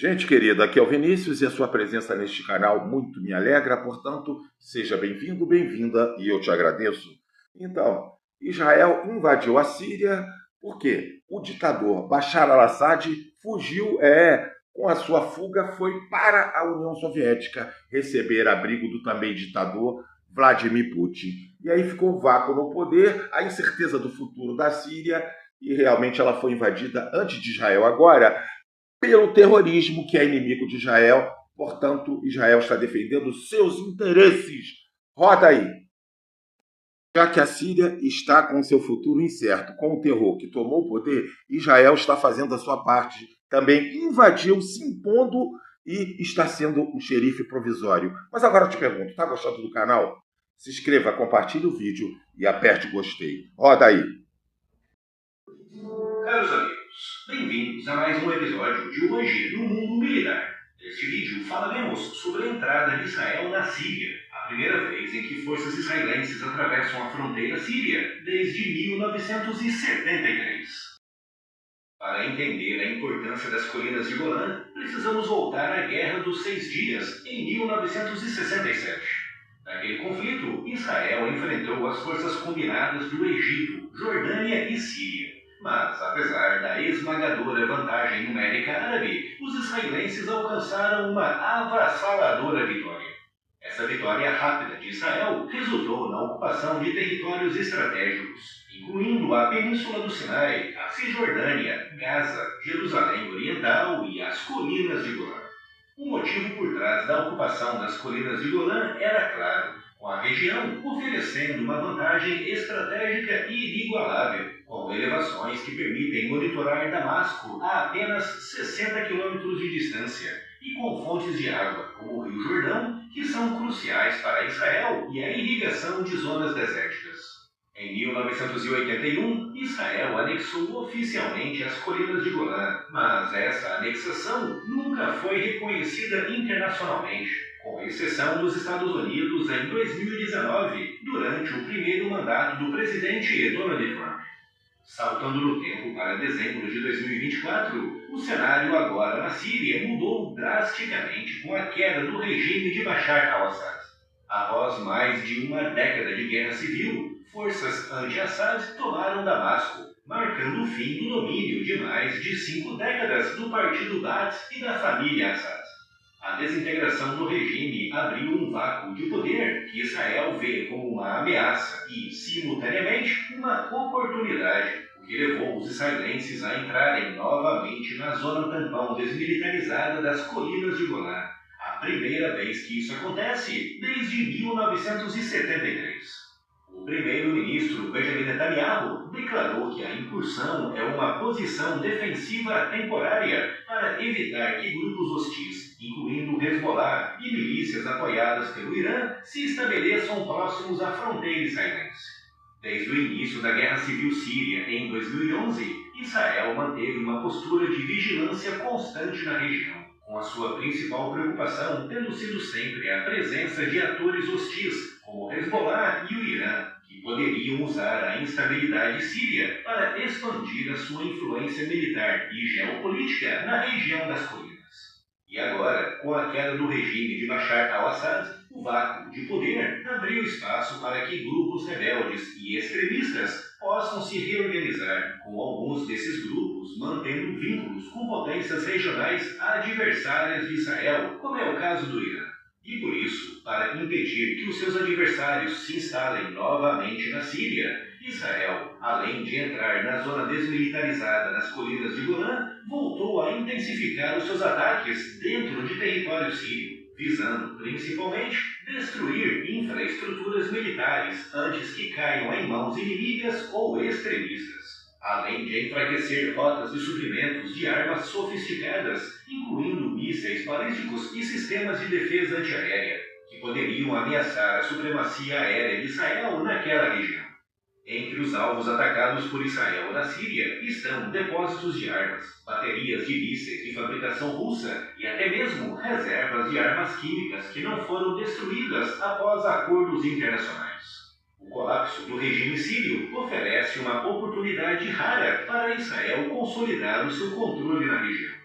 Gente querida, aqui é o Vinícius e a sua presença neste canal muito me alegra, portanto, seja bem-vindo, bem-vinda e eu te agradeço. Então, Israel invadiu a Síria porque o ditador Bashar al-Assad fugiu, com a sua fuga foi para a União Soviética receber abrigo do também ditador Vladimir Putin. E aí ficou um vácuo no poder, a incerteza do futuro da Síria e realmente ela foi invadida antes de Israel. Agora, pelo terrorismo, que é inimigo de Israel. Portanto, Israel está defendendo seus interesses. Roda aí. Já que a Síria está com seu futuro incerto, com o terror que tomou o poder, Israel está fazendo a sua parte. Também invadiu, se impondo e está sendo um xerife provisório. Mas agora eu te pergunto, está gostando do canal? Se inscreva, compartilhe o vídeo e aperte o gostei. Roda aí. Caros amigos, bem-vindos a mais um episódio de Hoje no Mundo Militar. Neste vídeo falaremos sobre a entrada de Israel na Síria, a primeira vez em que forças israelenses atravessam a fronteira síria desde 1973. Para entender a importância das colinas de Golã, precisamos voltar à Guerra dos Seis Dias, em 1967. Naquele conflito, Israel enfrentou as forças combinadas do Egito, Jordânia e Síria. Mas, apesar da esmagadora vantagem numérica árabe, os israelenses alcançaram uma avassaladora vitória. Essa vitória rápida de Israel resultou na ocupação de territórios estratégicos, incluindo a Península do Sinai, a Cisjordânia, Gaza, Jerusalém Oriental e as Colinas de Golã. O motivo por trás da ocupação das Colinas de Golã era claro, com a região oferecendo uma vantagem estratégica inigualável, com elevações que permitem monitorar Damasco a apenas 60 quilômetros de distância e com fontes de água, como o Rio Jordão, que são cruciais para Israel e a irrigação de zonas desérticas. Em 1981, Israel anexou oficialmente as Colinas de Golã, mas essa anexação nunca foi reconhecida internacionalmente, com exceção dos Estados Unidos em 2019, durante o primeiro mandato do presidente Donald Trump. Saltando no tempo para dezembro de 2024, o cenário agora na Síria mudou drasticamente com a queda do regime de Bashar al-Assad. Após mais de uma década de guerra civil, forças anti-Assad tomaram Damasco, marcando o fim do domínio de mais de 5 décadas do partido Baath e da família Assad. A desintegração do regime abriu um vácuo de poder que Israel vê como uma ameaça e, simultaneamente, uma oportunidade, o que levou os israelenses a entrarem novamente na zona tampão desmilitarizada das Colinas de Golã, a primeira vez que isso acontece desde 1973. O primeiro-ministro Benjamin Netanyahu declarou que a incursão é uma posição defensiva temporária para evitar que grupos hostis, incluindo Hezbollah e milícias apoiadas pelo Irã, se estabeleçam próximos à fronteira israelense. Desde o início da Guerra Civil Síria, em 2011, Israel manteve uma postura de vigilância constante na região, com a sua principal preocupação tendo sido sempre a presença de atores hostis, como Hezbollah e o Irã, que poderiam usar a instabilidade síria para expandir a sua influência militar e geopolítica na região das colinas. E agora, com a queda do regime de Bashar al-Assad, o vácuo de poder abriu espaço para que grupos rebeldes e extremistas possam se reorganizar, com alguns desses grupos mantendo vínculos com potências regionais adversárias de Israel, como é o caso do Irã. E por isso, para impedir que os seus adversários se instalem novamente na Síria, Israel, além de entrar na zona desmilitarizada nas Colinas de Golã, voltou a intensificar os seus ataques dentro de território sírio, visando principalmente destruir infraestruturas militares antes que caiam em mãos inimigas ou extremistas, além de enfraquecer rotas de suprimentos de armas sofisticadas, incluindo mísseis balísticos e sistemas de defesa antiaérea, que poderiam ameaçar a supremacia aérea de Israel naquela região. Entre os alvos atacados por Israel na Síria estão depósitos de armas, baterias de mísseis de fabricação russa e até mesmo reservas de armas químicas que não foram destruídas após acordos internacionais. O colapso do regime sírio oferece uma oportunidade rara para Israel consolidar o seu controle na região.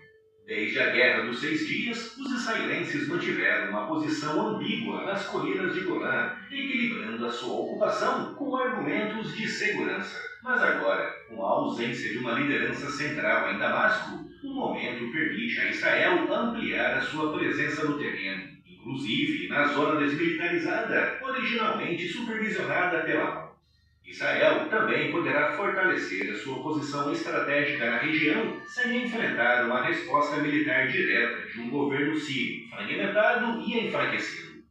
Desde a Guerra dos 6 Dias, os israelenses mantiveram uma posição ambígua nas colinas de Golã, equilibrando a sua ocupação com argumentos de segurança. Mas agora, com a ausência de uma liderança central em Damasco, o momento permite a Israel ampliar a sua presença no terreno, inclusive na zona desmilitarizada, originalmente supervisionada pela ONU. Israel também poderá fortalecer a sua posição estratégica na região sem enfrentar uma resposta militar direta de um governo sírio fragmentado e enfraquecido.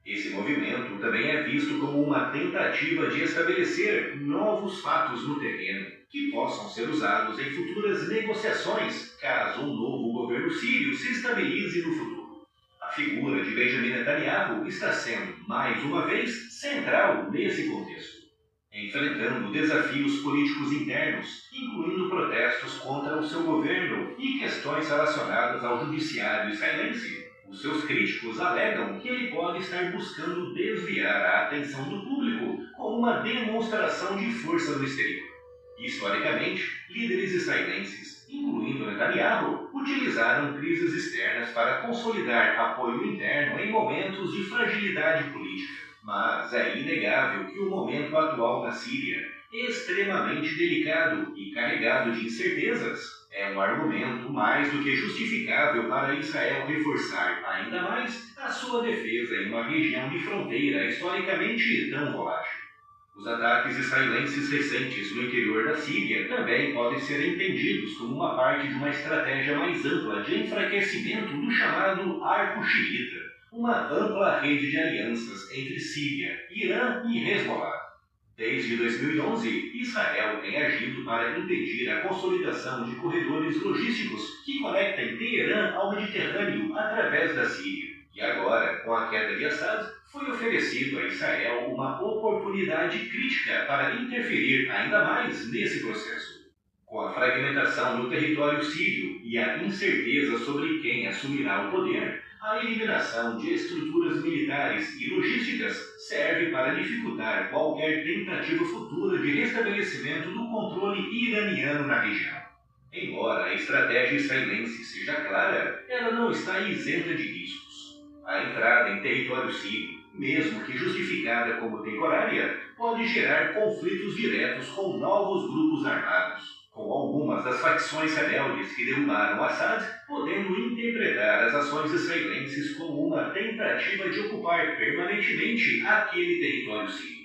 Esse movimento também é visto como uma tentativa de estabelecer novos fatos no terreno, que possam ser usados em futuras negociações, caso um novo governo sírio se estabilize no futuro. A figura de Benjamin Netanyahu está sendo, mais uma vez, central nesse contexto. Enfrentando desafios políticos internos, incluindo protestos contra o seu governo e questões relacionadas ao judiciário israelense, os seus críticos alegam que ele pode estar buscando desviar a atenção do público com uma demonstração de força no exterior. Historicamente, líderes israelenses, incluindo Netanyahu, utilizaram crises externas para consolidar apoio interno em momentos de fragilidade política. Mas é inegável que o momento atual na Síria, extremamente delicado e carregado de incertezas, é um argumento mais do que justificável para Israel reforçar ainda mais a sua defesa em uma região de fronteira historicamente tão volátil. Os ataques israelenses recentes no interior da Síria também podem ser entendidos como uma parte de uma estratégia mais ampla de enfraquecimento do chamado Arco Xiita, uma ampla rede de alianças entre Síria, Irã e Hezbollah. Desde 2011, Israel tem agido para impedir a consolidação de corredores logísticos que conectem Teherã ao Mediterrâneo através da Síria. E agora, com a queda de Assad, foi oferecido a Israel uma oportunidade crítica para interferir ainda mais nesse processo. Com a fragmentação do território sírio e a incerteza sobre quem assumirá o poder, a eliminação de estruturas militares e logísticas serve para dificultar qualquer tentativa futura de restabelecimento do controle iraniano na região. Embora a estratégia israelense seja clara, ela não está isenta de riscos. A entrada em território sírio, mesmo que justificada como temporária, pode gerar conflitos diretos com novos grupos armados, com algumas das facções rebeldes que derrubaram Assad, podendo interpretar as ações israelenses como uma tentativa de ocupar permanentemente aquele território sírio.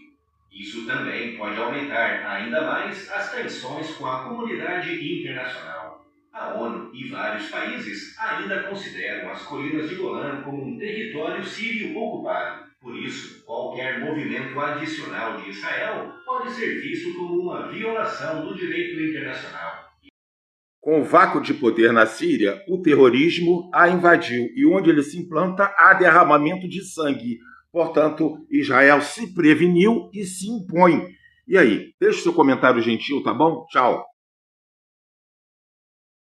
Isso também pode aumentar ainda mais as tensões com a comunidade internacional. A ONU e vários países ainda consideram as colinas de Golã como um território sírio ocupado. Por isso, qualquer movimento adicional de Israel pode ser visto como uma violação do direito internacional. Com o vácuo de poder na Síria, o terrorismo a invadiu e onde ele se implanta há derramamento de sangue. Portanto, Israel se preveniu e se impõe. E aí, deixe seu comentário gentil, tá bom? Tchau.